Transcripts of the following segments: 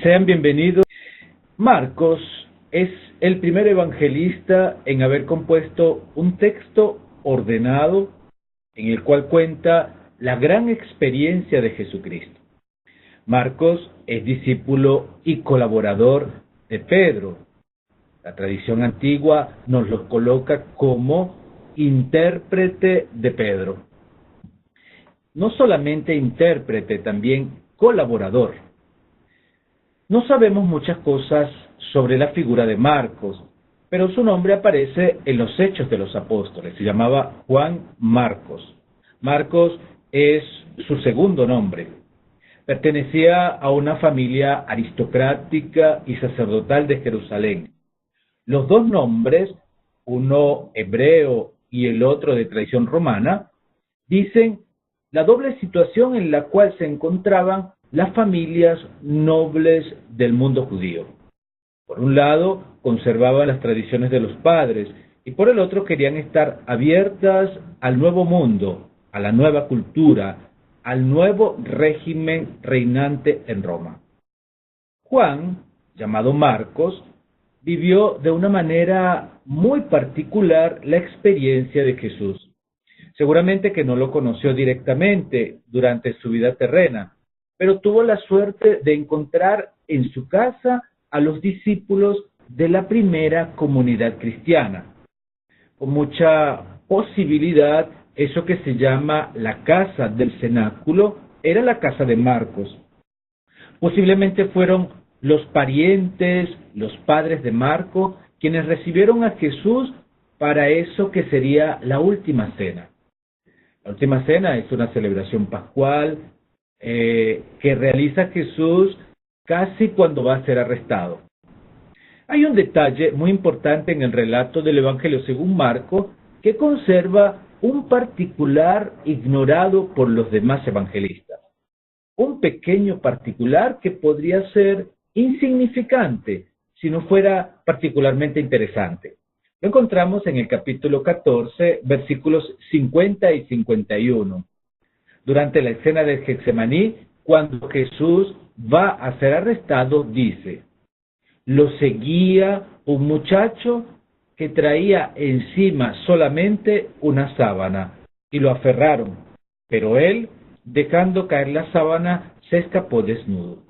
Sean bienvenidos. Marcos es el primer evangelista en haber compuesto un texto ordenado en el cual cuenta la gran experiencia de Jesucristo. Marcos es discípulo y colaborador de Pedro. La tradición antigua nos lo coloca como intérprete de Pedro. No solamente intérprete, también colaborador. No sabemos muchas cosas sobre la figura de Marcos, pero su nombre aparece en los Hechos de los Apóstoles. Se llamaba Juan Marcos. Marcos es su segundo nombre. Pertenecía a una familia aristocrática y sacerdotal de Jerusalén. Los dos nombres, uno hebreo y el otro de tradición romana, dicen la doble situación en la cual se encontraban las familias nobles del mundo judío. Por un lado, conservaban las tradiciones de los padres y por el otro querían estar abiertas al nuevo mundo, a la nueva cultura, al nuevo régimen reinante en Roma. Juan, llamado Marcos, vivió de una manera muy particular la experiencia de Jesús. Seguramente que no lo conoció directamente durante su vida terrena, pero tuvo la suerte de encontrar en su casa a los discípulos de la primera comunidad cristiana. Con mucha posibilidad, eso que se llama la casa del cenáculo era la casa de Marcos. Posiblemente fueron los parientes, los padres de Marcos, quienes recibieron a Jesús para eso que sería la última cena. La última cena es una celebración pascual que realiza Jesús casi cuando va a ser arrestado. Hay un detalle muy importante en el relato del Evangelio según Marcos que conserva un particular ignorado por los demás evangelistas. Un pequeño particular que podría ser insignificante si no fuera particularmente interesante. Lo encontramos en el capítulo 14, versículos 50 y 51. Durante la escena del Getsemaní, cuando Jesús va a ser arrestado, dice: lo seguía un muchacho que traía encima solamente una sábana, y lo aferraron, pero él, dejando caer la sábana, se escapó desnudo.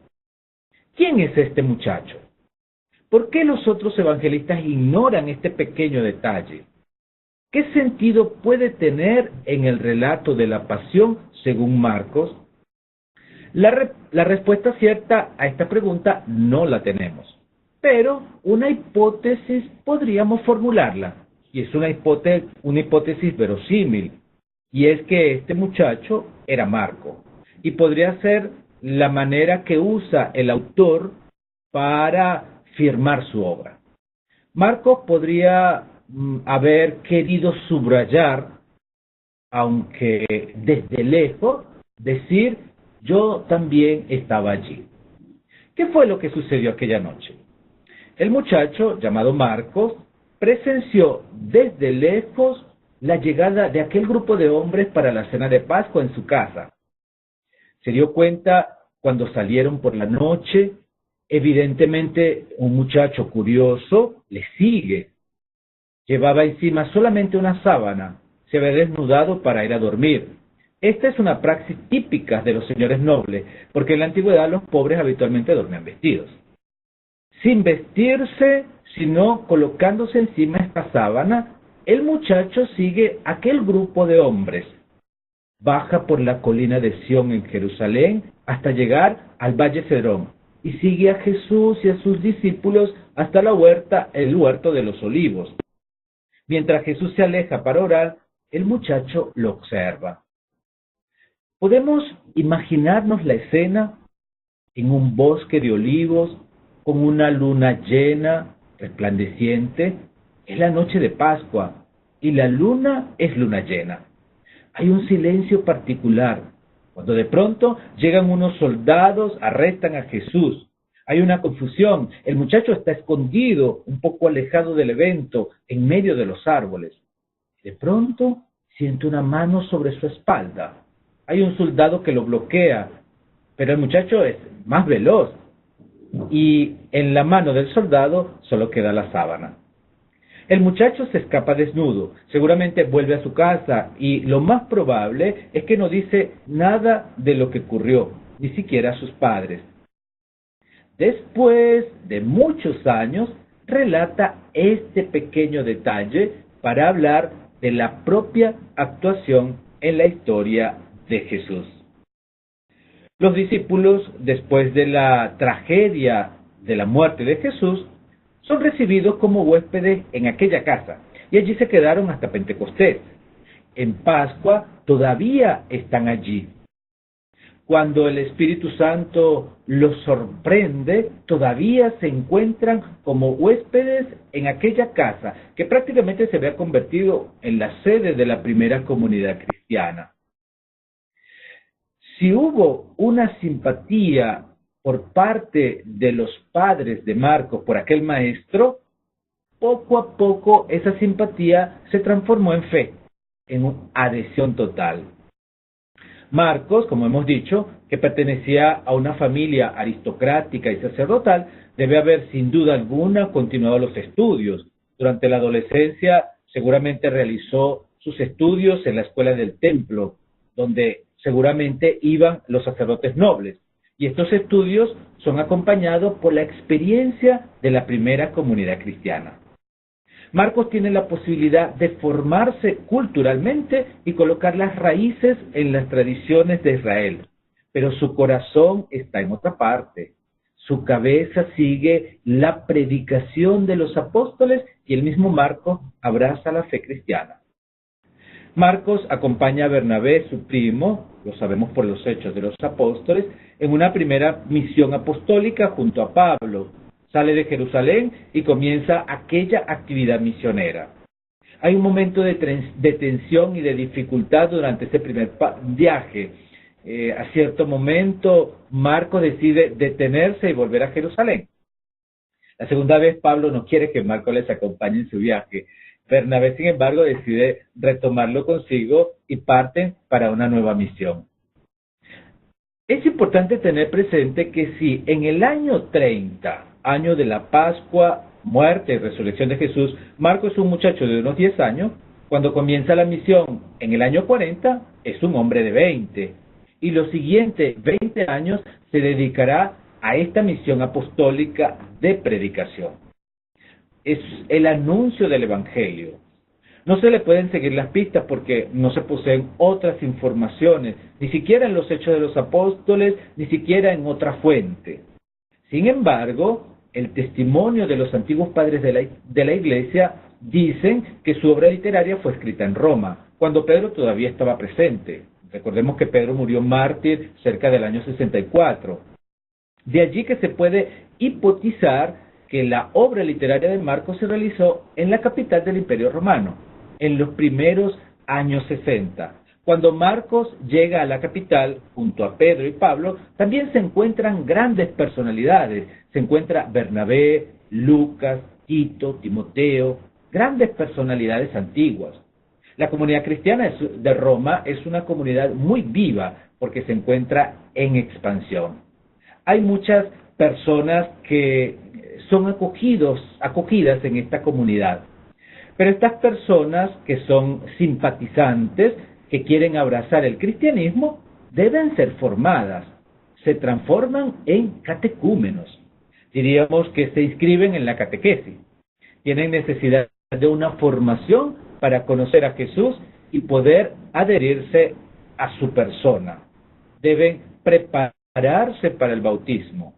¿Quién es este muchacho? ¿Por qué los otros evangelistas ignoran este pequeño detalle? ¿Qué sentido puede tener en el relato de la pasión según Marcos? La respuesta cierta a esta pregunta no la tenemos, pero una hipótesis podríamos formularla, y es una hipótesis verosímil, y es que este muchacho era Marco, y podría ser la manera que usa el autor para firmar su obra. Marcos podría haber querido subrayar, aunque desde lejos, decir: yo también estaba allí. ¿Qué fue lo que sucedió aquella noche? El muchacho, llamado Marcos, presenció desde lejos la llegada de aquel grupo de hombres para la cena de Pascua en su casa. Se dio cuenta cuando salieron por la noche. Evidentemente, un muchacho curioso le sigue. Llevaba encima solamente una sábana, se había desnudado para ir a dormir. Esta es una praxis típica de los señores nobles, porque en la antigüedad los pobres habitualmente dormían vestidos. Sin vestirse, sino colocándose encima esta sábana, el muchacho sigue aquel grupo de hombres. Baja por la colina de Sión en Jerusalén hasta llegar al Valle Cedrón y sigue a Jesús y a sus discípulos hasta el huerto de los Olivos. Mientras Jesús se aleja para orar, el muchacho lo observa. Podemos imaginarnos la escena en un bosque de olivos con una luna llena, resplandeciente. Es la noche de Pascua y la luna es luna llena. Hay un silencio particular, cuando de pronto llegan unos soldados, arrestan a Jesús. Hay una confusión, el muchacho está escondido, un poco alejado del evento, en medio de los árboles. De pronto siente una mano sobre su espalda. Hay un soldado que lo bloquea, pero el muchacho es más veloz. y en la mano del soldado solo queda la sábana. El muchacho se escapa desnudo, seguramente vuelve a su casa y lo más probable es que no dice nada de lo que ocurrió, ni siquiera a sus padres. Después de muchos años, relata este pequeño detalle para hablar de la propia actuación en la historia de Jesús. Los discípulos, después de la tragedia de la muerte de Jesús, son recibidos como huéspedes en aquella casa y allí se quedaron hasta Pentecostés. En Pascua todavía están allí. Cuando el Espíritu Santo los sorprende, todavía se encuentran como huéspedes en aquella casa que prácticamente se había convertido en la sede de la primera comunidad cristiana. Si hubo una simpatía por parte de los padres de Marcos por aquel maestro, poco a poco esa simpatía se transformó en fe, en una adhesión total. Marcos, como hemos dicho, que pertenecía a una familia aristocrática y sacerdotal, debe haber sin duda alguna continuado los estudios. Durante la adolescencia seguramente realizó sus estudios en la escuela del templo, donde seguramente iban los sacerdotes nobles. Y estos estudios son acompañados por la experiencia de la primera comunidad cristiana. Marcos tiene la posibilidad de formarse culturalmente y colocar las raíces en las tradiciones de Israel, pero su corazón está en otra parte. Su cabeza sigue la predicación de los apóstoles y el mismo Marcos abraza la fe cristiana. Marcos acompaña a Bernabé, su primo, lo sabemos por los Hechos de los Apóstoles, en una primera misión apostólica junto a Pablo. Sale de Jerusalén y comienza aquella actividad misionera. Hay un momento de tensión y de dificultad durante ese primer viaje. A cierto momento, Marcos decide detenerse y volver a Jerusalén. La segunda vez, Pablo no quiere que Marcos les acompañe en su viaje. Bernabé, sin embargo, decide retomarlo consigo y parten para una nueva misión. Es importante tener presente que si en el año 30, año de la Pascua, muerte y resurrección de Jesús, Marcos es un muchacho de unos 10 años, cuando comienza la misión en el año 40, es un hombre de 20. Y los siguientes 20 años se dedicará a esta misión apostólica de predicación. Es el anuncio del Evangelio. No se le pueden seguir las pistas porque no se poseen otras informaciones, ni siquiera en los Hechos de los Apóstoles, ni siquiera en otra fuente. Sin embargo, el testimonio de los antiguos padres de la Iglesia dicen que su obra literaria fue escrita en Roma, cuando Pedro todavía estaba presente. Recordemos que Pedro murió mártir cerca del año 64. De allí que se puede hipotizar que la obra literaria de Marcos se realizó en la capital del Imperio Romano, en los primeros años 60. Cuando Marcos llega a la capital, junto a Pedro y Pablo, también se encuentran grandes personalidades. Se encuentra Bernabé, Lucas, Tito, Timoteo, grandes personalidades antiguas. La comunidad cristiana de Roma es una comunidad muy viva porque se encuentra en expansión. Hay muchas personas que son acogidas en esta comunidad. Pero estas personas que son simpatizantes, que quieren abrazar el cristianismo, deben ser formadas. Se transforman en catecúmenos. Diríamos que se inscriben en la catequesis. Tienen necesidad de una formación para conocer a Jesús y poder adherirse a su persona. Deben prepararse para el bautismo.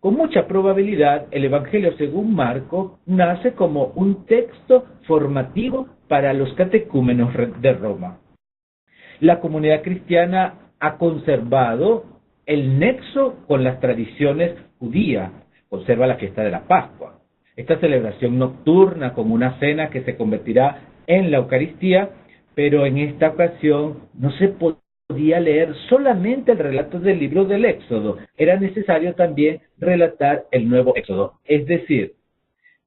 Con mucha probabilidad, el Evangelio según Marcos nace como un texto formativo para los catecúmenos de Roma. La comunidad cristiana ha conservado el nexo con las tradiciones judías, conserva la fiesta de la Pascua. Esta celebración nocturna con una cena que se convertirá en la Eucaristía, pero en esta ocasión no se podía leer solamente el relato del libro del Éxodo, era necesario también relatar el nuevo Éxodo, es decir,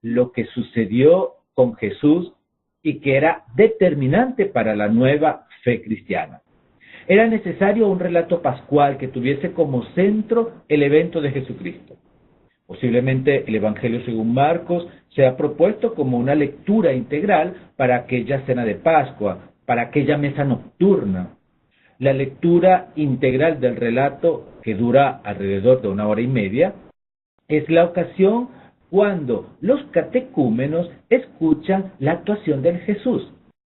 lo que sucedió con Jesús y que era determinante para la nueva fe cristiana. Era necesario un relato pascual que tuviese como centro el evento de Jesucristo. Posiblemente el Evangelio según Marcos sea propuesto como una lectura integral para aquella cena de Pascua, para aquella mesa nocturna. La lectura integral del relato, que dura alrededor de 1 hora y media, es la ocasión cuando los catecúmenos escuchan la actuación del Jesús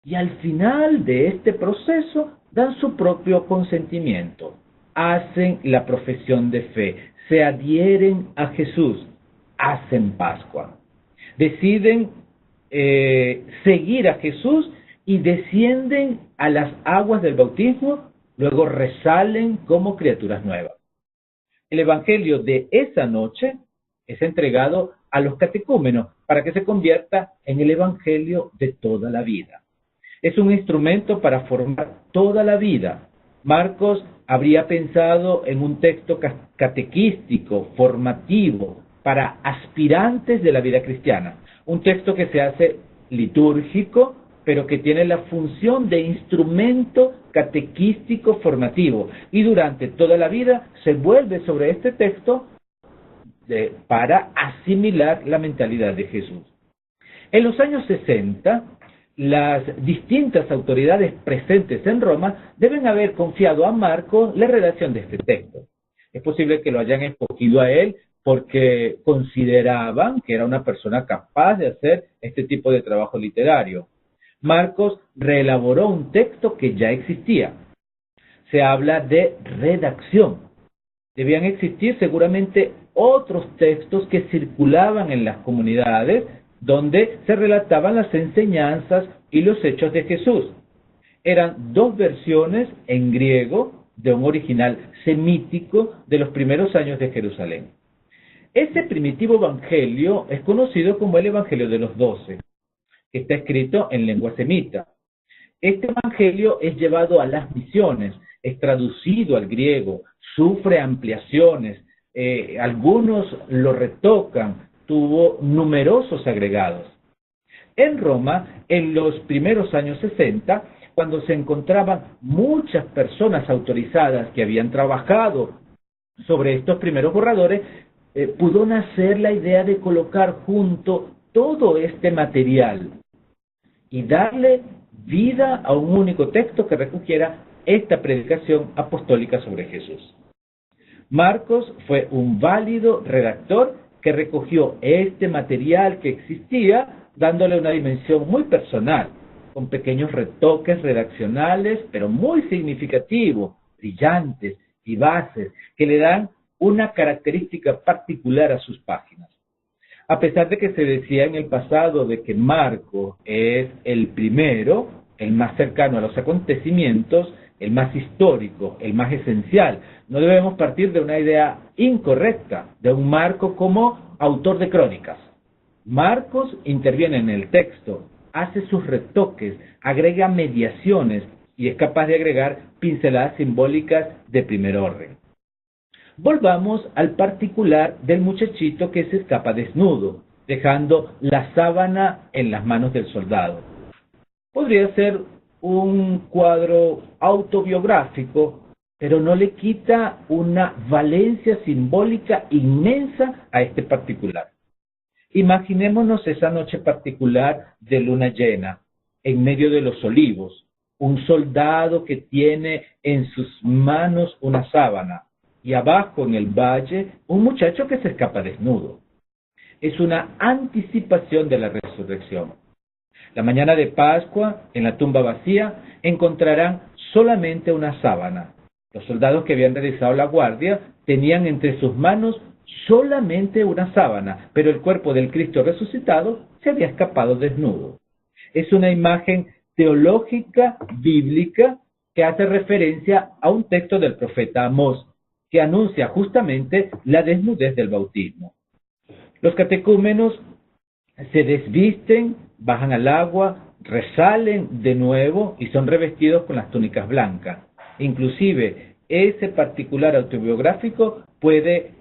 y al final de este proceso dan su propio consentimiento, hacen la profesión de fe, se adhieren a Jesús, hacen Pascua, deciden seguir a Jesús y descienden a las aguas del bautismo, luego resalen como criaturas nuevas. El evangelio de esa noche es entregado a los catecúmenos para que se convierta en el evangelio de toda la vida. Es un instrumento para formar toda la vida. Marcos habría pensado en un texto catequístico, formativo, para aspirantes de la vida cristiana. Un texto que se hace litúrgico, pero que tiene la función de instrumento catequístico formativo. Y durante toda la vida se vuelve sobre este texto para asimilar la mentalidad de Jesús. En los años 60, las distintas autoridades presentes en Roma deben haber confiado a Marcos la redacción de este texto. Es posible que lo hayan escogido a él porque consideraban que era una persona capaz de hacer este tipo de trabajo literario. Marcos reelaboró un texto que ya existía. Se habla de redacción. Debían existir seguramente otros textos que circulaban en las comunidades donde se relataban las enseñanzas y los hechos de Jesús. Eran dos versiones en griego de un original semítico de los primeros años de Jerusalén. Ese primitivo evangelio es conocido como el Evangelio de los 12, que está escrito en lengua semita. Este evangelio es llevado a las misiones, es traducido al griego, sufre ampliaciones, algunos lo retocan, tuvo numerosos agregados. En Roma, en los primeros años 60, cuando se encontraban muchas personas autorizadas que habían trabajado sobre estos primeros borradores, pudo nacer la idea de colocar junto todo este material y darle vida a un único texto que recogiera esta predicación apostólica sobre Jesús. Marcos fue un válido redactor que recogió este material que existía, dándole una dimensión muy personal, con pequeños retoques redaccionales, pero muy significativos, brillantes, vivaces, que le dan una característica particular a sus páginas. A pesar de que se decía en el pasado de que Marcos es el primero, el más cercano a los acontecimientos, el más histórico, el más esencial, no debemos partir de una idea incorrecta de un Marcos como autor de crónicas. Marcos interviene en el texto, hace sus retoques, agrega mediaciones y es capaz de agregar pinceladas simbólicas de primer orden. Volvamos al particular del muchachito que se escapa desnudo, dejando la sábana en las manos del soldado. Podría ser un cuadro autobiográfico, pero no le quita una valencia simbólica inmensa a este particular. Imaginémonos esa noche particular de luna llena, en medio de los olivos, un soldado que tiene en sus manos una sábana, y abajo en el valle un muchacho que se escapa desnudo. Es una anticipación de la resurrección. La mañana de Pascua, en la tumba vacía, encontrarán solamente una sábana. Los soldados que habían realizado la guardia tenían entre sus manos solamente una sábana, pero el cuerpo del Cristo resucitado se había escapado desnudo. Es una imagen teológica, bíblica, que hace referencia a un texto del profeta Amós, que anuncia justamente la desnudez del bautismo. Los catecúmenos se desvisten, bajan al agua, resalen de nuevo y son revestidos con las túnicas blancas. Inclusive, ese particular autobiográfico puede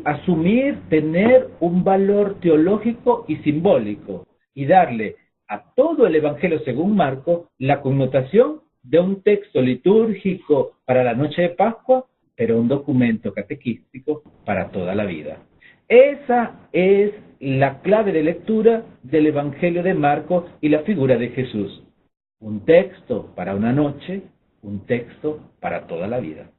asumir, tener un valor teológico y simbólico y darle a todo el Evangelio según Marcos la connotación de un texto litúrgico para la noche de Pascua, pero un documento catequístico para toda la vida. Esa es la clave de lectura del Evangelio de Marcos y la figura de Jesús. Un texto para una noche, un texto para toda la vida.